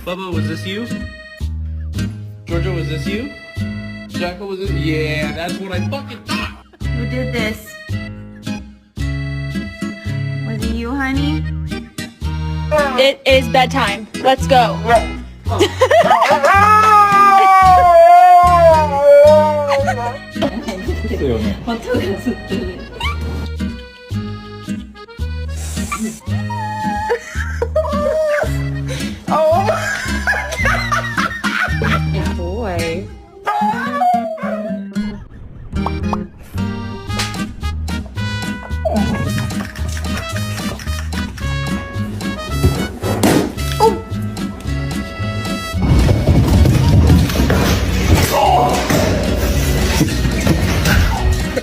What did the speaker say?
Bubba, was this you? Georgia, was this you? Jackal, was it? Yeah, that's what I fucking thought. Who did this? Was it you, honey? It is bedtime. Let's go. 버터가 숫들래.